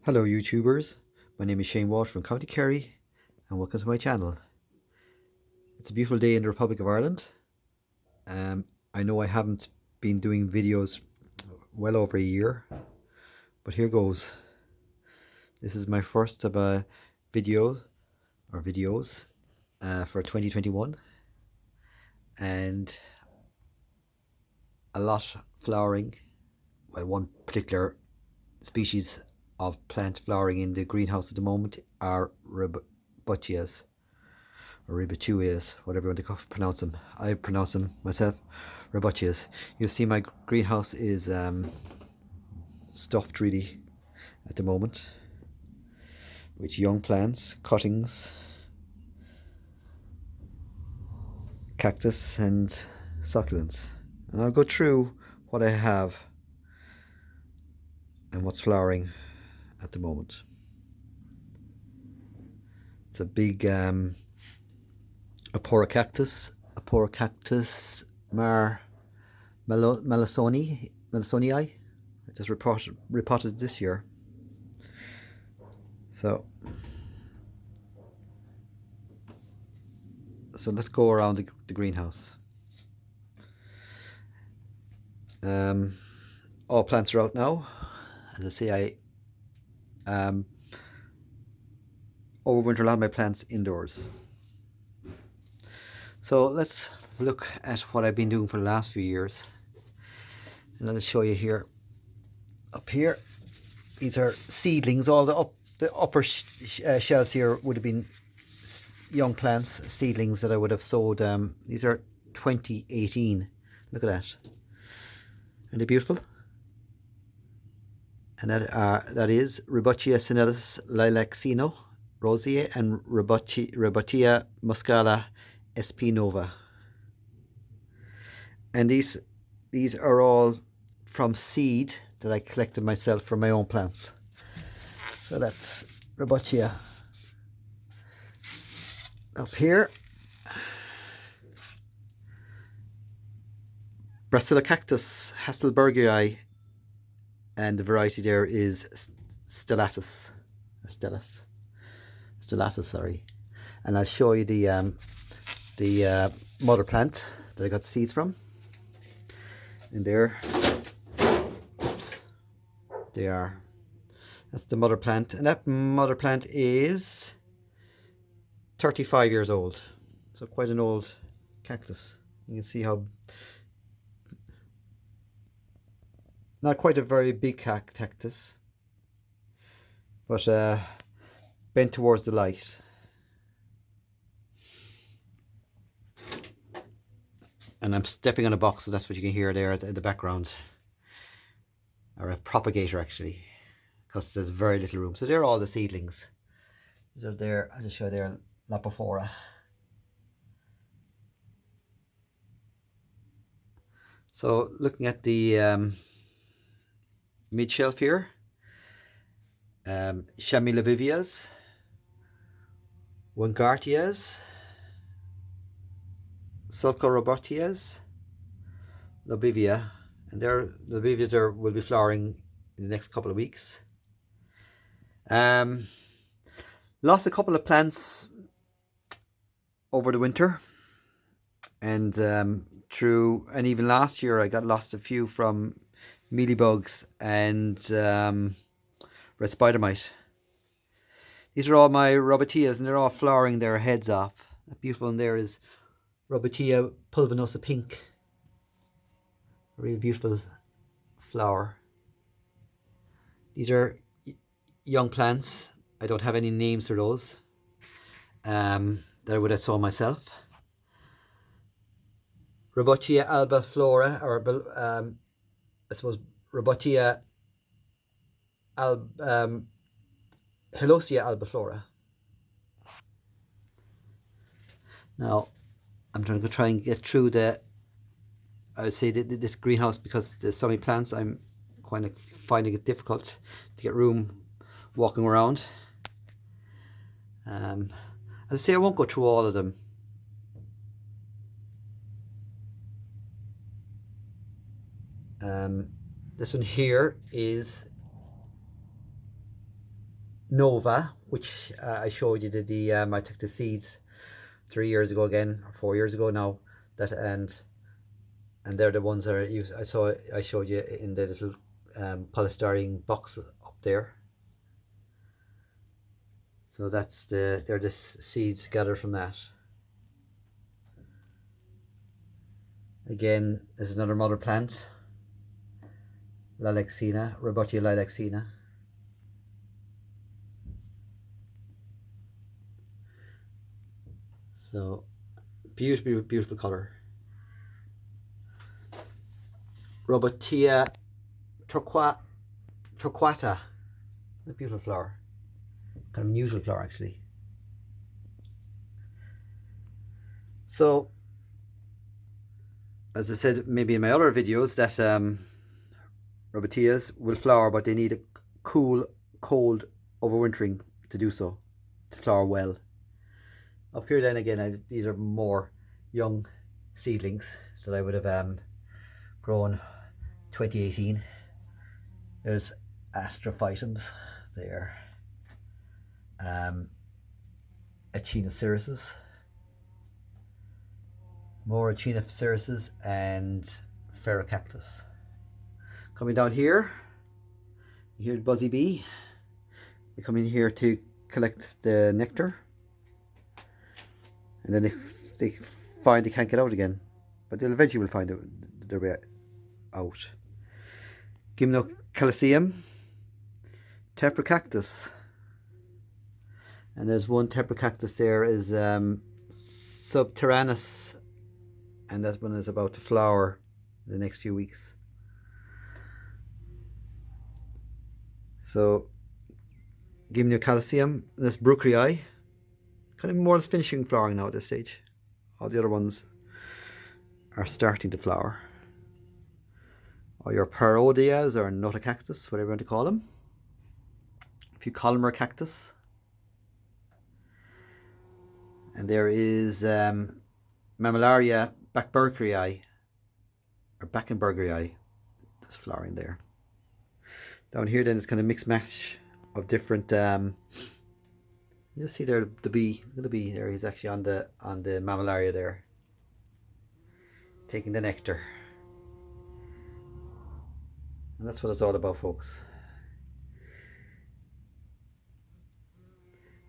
Hello YouTubers, my name is Shane Walsh from County Kerry and welcome to my channel. It's a beautiful day in the Republic of Ireland. I know I haven't been doing videos well over a year, but here goes. This is my first of a videos for 2021, and a lot flowering. Well, one particular species of plant flowering in the greenhouse at the moment are ributias, or ribituias, whatever you want to pronounce them. I pronounce them myself ributias. You'll see my greenhouse is stuffed really at the moment with young plants, cuttings, cactus and succulents. And I'll go through what I have and what's flowering at the moment. It's a big Apora cactus Melisonii. I just repotted this year. So let's go around the greenhouse. All plants are out now. As I say, I overwinter a lot of my plants indoors. So let's look at what I've been doing for the last few years, and I'll show you here. Up here, these are seedlings. All the upper shelves here would have been young plants, seedlings that I would have sowed. These are 2018. Look at that. Aren't they beautiful? And that is Rubutia senilis lilaxino rosea and Rubutia muscala espinova. And these are all from seed that I collected myself from my own plants. So that's Rubutia. Up here, Brassicactus hasselbergii, and the variety there is stellatus, sorry. And I'll show you the mother plant that I got seeds from. And there, oops, they are. That's the mother plant, and that mother plant is 35 years old, so quite an old cactus. You can see how not quite a very big cactus, but bent towards the light. And I'm stepping on a box, so that's what you can hear there in the background, or a propagator actually, because there's very little room. So there are all the seedlings. These are there. I'll just show you there, Lapifora. So looking at the mid shelf here, Chamilabivias, Wangartias, Sulcorobutias, Lobivia, and the Lobivias will be flowering in the next couple of weeks. Lost a couple of plants over the winter, and even last year I got lost a few from mealybugs and red spider mite. These are all my Rubutias, and they're all flowering their heads off. That beautiful one there is Rubutia pulvinosa pink. A really beautiful flower. These are young plants. I don't have any names for those that I would have sown myself. Rubutia albiflora, or I suppose Rubutia Helosia albiflora. Now I'm trying to try and get through I would say this greenhouse, because there's so many plants. I'm kind of finding it difficult to get room walking around. As I say, I won't go through all of them. This one here is Nova, which I showed you I took the seeds 3 years ago again, or 4 years ago now. And they're the ones that I showed you in the little polystyrene box up there. So they're the seeds gathered from that. Again, this is another mother plant, Lilaxina, Robutia Lilaxina. So beautiful, beautiful color. Robutia torquata, a beautiful flower, kind of unusual flower actually. So, as I said maybe in my other videos, that Robutias will flower, but they need a cool, cold overwintering to do so, to flower well. Up here then again, these are more young seedlings that I would have grown 2018. There's Astrophytums there, Echinocerises, more Echinocerises, and Ferrocactus. Coming down here, you hear the buzzy bee. They come in here to collect the nectar, and then they find they can't get out again, but they'll eventually will find their way out. Gymnocalcium, Tetracactus, and there's one Tetracactus there is Subterraneous, and that one is about to flower in the next few weeks. So Gymnocalcium, and this Brucrii, kind of more or less finishing flowering now at this stage. All the other ones are starting to flower. Or your parodias or Notocactus, whatever you want to call them. A few columnar cactus. And there is Mammillaria Backenbergii, or Backenbergii, that's flowering there. Down here then it's kind of mixed mash of different you'll see there the bee, little bee there, he's actually on the Mammillaria there, taking the nectar. And that's what it's all about, folks.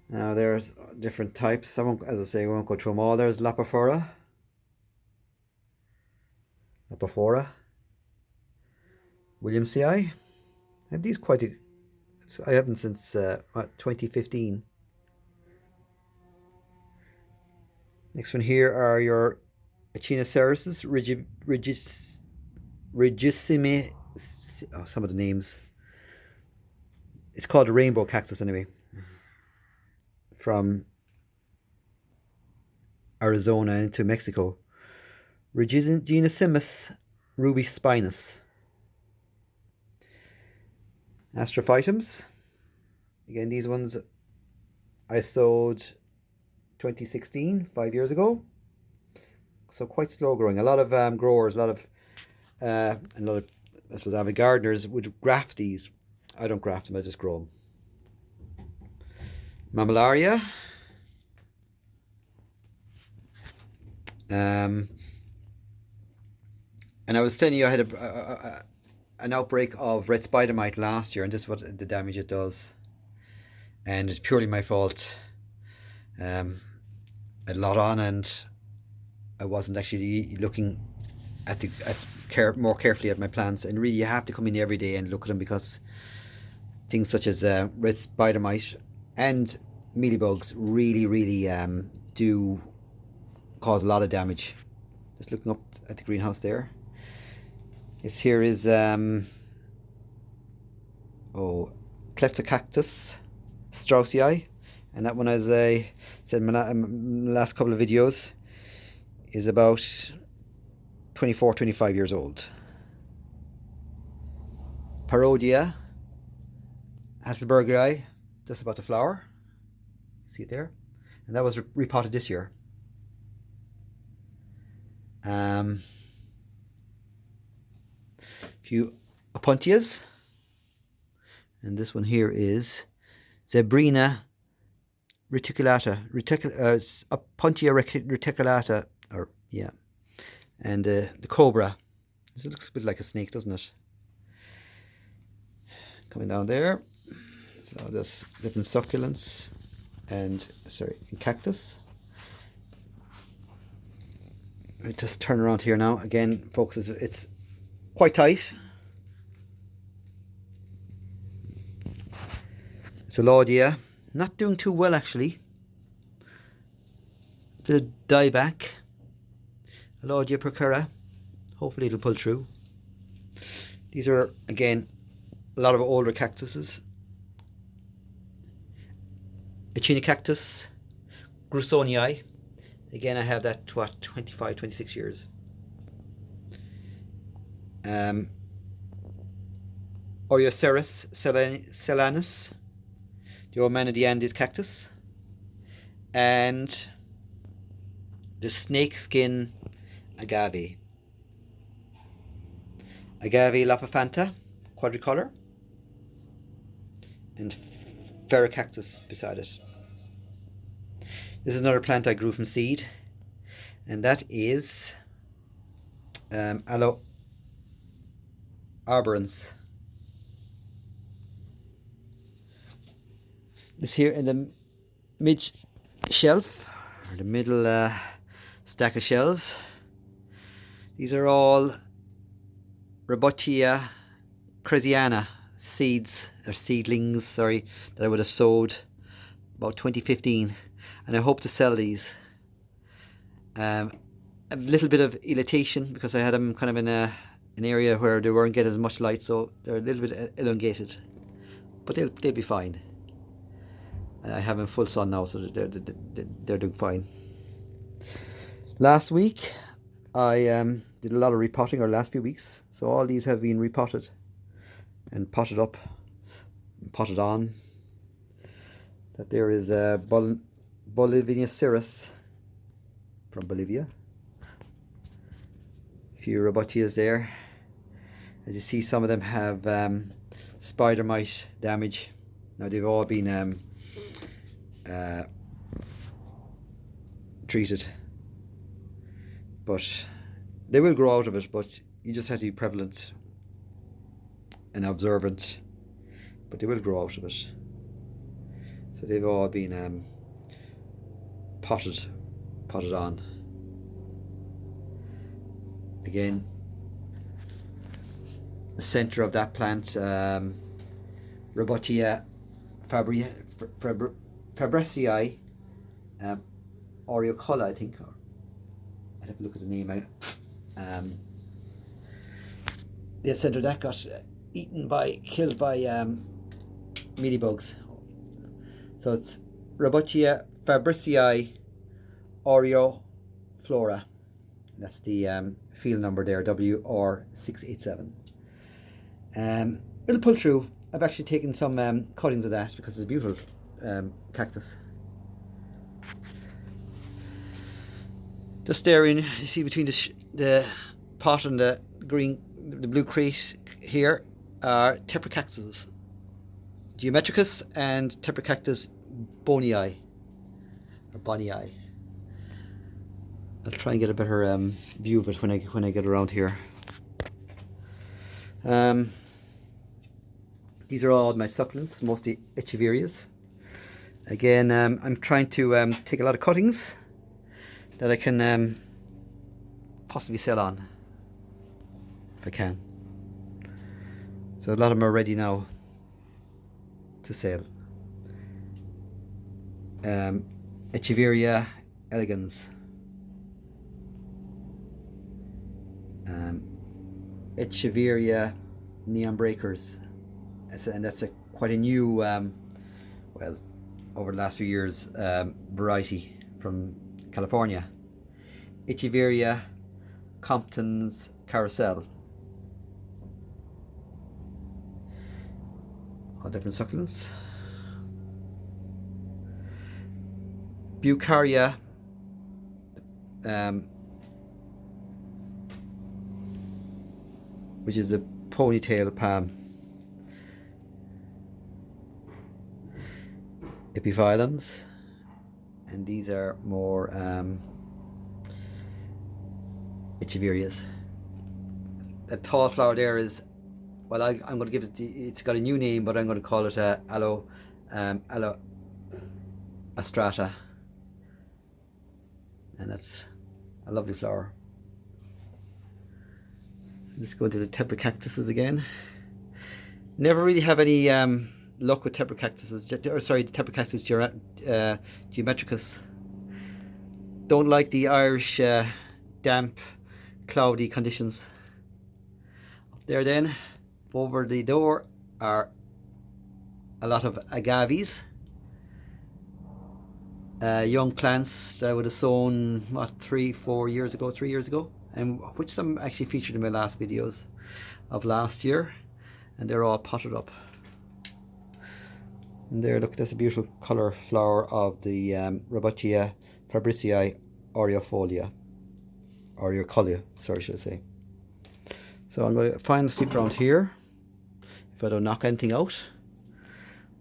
Now there's different types. As I say, I won't go through them all. There's Lapophora, Williamsii. I have these I have them since 2015. Next one here are your Echinocerises, Rigissimi. Oh, some of the names. It's called a rainbow cactus anyway. From Arizona into Mexico. Reginacimus rubispinus. Astrophytums. Again, these ones I sowed 2016, 5 years ago. So quite slow growing. A lot of growers, a lot of I suppose avid gardeners would graft these. I don't graft them, I just grow them. Mammillaria. And I was telling you I had an outbreak of red spider mite last year, and this is what the damage it does. And it's purely my fault. I had a lot on, and I wasn't actually looking more carefully at my plants. And really, you have to come in every day and look at them, because things such as red spider mite and mealybugs really do cause a lot of damage. Just looking up at the greenhouse there. This here is Cleptocactus straussii, and that one, as I said in my last couple of videos, is about 24-25 years old. Parodia Hasselbergii, just about to flower. See it there? And that was repotted this year. Few Opuntias, and this one here is Zebrina Puntia reticulata, and the cobra. This looks a bit like a snake, doesn't it? Coming down there. So there's different succulents and cactus. I just turn around here now. Again, folks, it's quite tight. It's a Laudia, not doing too well actually. Bit of dieback. A Laudia procura. Hopefully it'll pull through. These are again a lot of older cactuses. Echinocactus grusonii. Again, I have that 25, 26 years. Orioceras celanus, the old man of the Andes cactus, and the snakeskin agave. Agave lapifanta, quadricolor, and ferrocactus beside it. This is another plant I grew from seed, and that is Aloe arborans. This here in the mid shelf, or the middle stack of shelves. These are all Robutia cresiana seedlings, that I would have sowed about 2015, and I hope to sell these. A little bit of elongation because I had them kind of in an area where they weren't getting as much light, so they're a little bit elongated, but they'll be fine. I have them full sun now, so they're doing fine. Last week I did a lot of repotting, or last few weeks, so all these have been repotted and potted up and potted on. That there is Bolivian cirrus from Bolivia. A few Robutias there. As you see, some of them have spider mite damage. Now they've all been treated, but they will grow out of it, but you just have to be prevalent and observant, but they will grow out of it. So they've all been potted on. Again, the center of that plant, Robutia fabricii aureocola, I think. I'd have to look at the name. The center that got killed by mealybugs. So it's Robutia fabricii aureoflora. That's the field number there, WR687. It'll pull through. I've actually taken some cuttings of that because it's a beautiful cactus. Just there, you see between the pot and the blue crate here are tetracactuses, geometricus and tetracactus bonii, or bonii. I'll try and get a better view of it when I get around here. These are all my succulents, mostly echeverias. Again, I'm trying to take a lot of cuttings that I can possibly sell on, if I can. So a lot of them are ready now to sell. Echeveria elegans. Echeveria neon breakers. And that's quite a new, well, over the last few years, variety from California. Echeveria Compton's Carousel. All different succulents. Bucaria, which is the ponytail palm. epiphyllums, and these are more echeverias. That tall flower there is, well, I'm going to give it, it's got a new name, but I'm going to call it aloe astrata, and that's a lovely flower. Let's go to the temper cactuses again. Never really have any luck with temper cactuses, or sorry, the temper cactus geometricus. Don't like the Irish damp, cloudy conditions. Up there then, over the door, are a lot of agaves. Young plants that I would have sown, what, 3 years ago, and which some actually featured in my last videos of last year, and they're all potted up. And there, look, that's a beautiful colour flower of the Robutia fabricii aureofolia, sorry, should I say. So I'm going to find a seat around here, if I don't knock anything out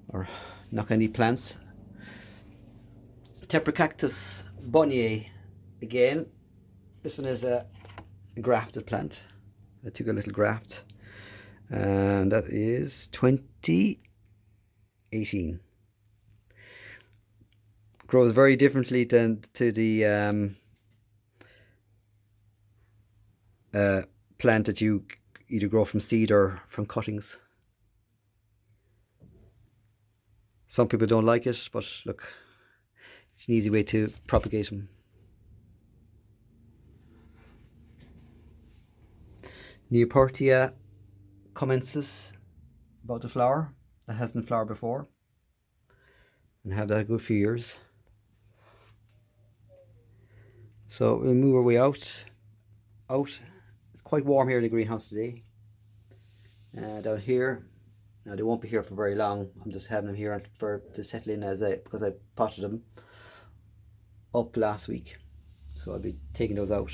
or knock any plants. Temper cactus bonnier again. This one is a grafted plant. I took a little graft, and that is 2018. Grows very differently than to the plant that you either grow from seed or from cuttings. Some people don't like it, but look, it's an easy way to propagate them. Neoportia comensis, about the flower that hasn't flowered before, and have that a good few years. So we'll move our way out. It's quite warm here in the greenhouse today. Down here, now they won't be here for very long. I'm just having them here to settle in because I potted them up last week, so I'll be taking those out.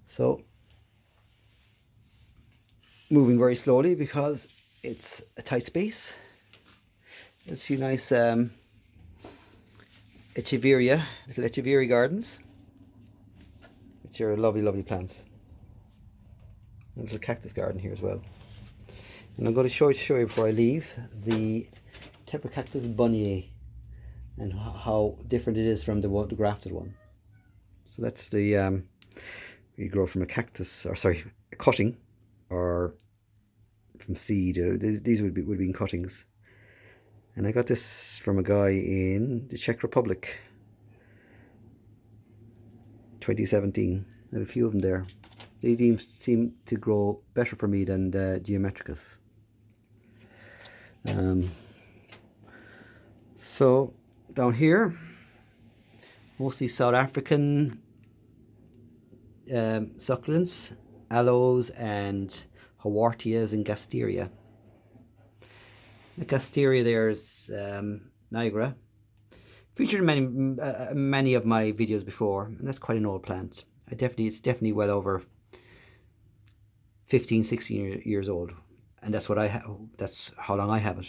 So moving very slowly because it's a tight space. There's a few nice little echeveria gardens, which are lovely plants. A little cactus garden here as well. And I'm going to show you before I leave the temper cactus bonnier and how different it is from the grafted one. So that's the you grow from a cactus, or sorry, a cutting, or from seed. These would be in cuttings. And I got this from a guy in the Czech Republic, 2017. I have a few of them there. They seem to grow better for me than the geometricus. So down here, mostly South African succulents, aloes and hawortias and gasteria. The gasteria there is Niagara. Featured in many of my videos before, and that's quite an old plant. It's definitely well over 15-16 years old, and that's what that's how long I have it.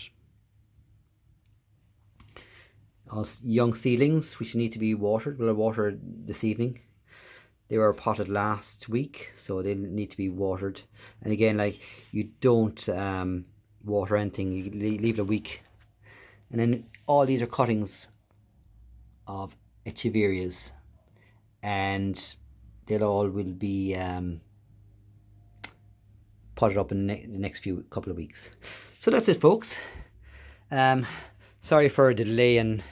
Young seedlings which need to be watered. Well, I watered this evening. They were potted last week, so they need to be watered. And again, like, you don't water anything, you leave it a week. And then all these are cuttings of echeverias, and they'll all will be potted up in the next couple of weeks. So that's it, folks. Sorry for the delay in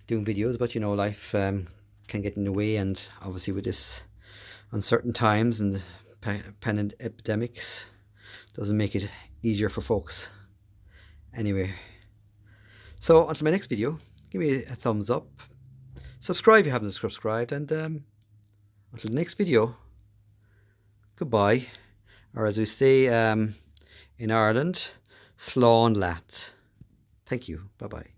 doing videos, but you know, life can get in the way, and obviously with this uncertain times and the pandemic epidemics, doesn't make it easier for folks. Anyway, so until my next video, give me a thumbs up, subscribe if you haven't subscribed, and until the next video, goodbye, or as we say in Ireland, slán leat. Thank you. Bye bye.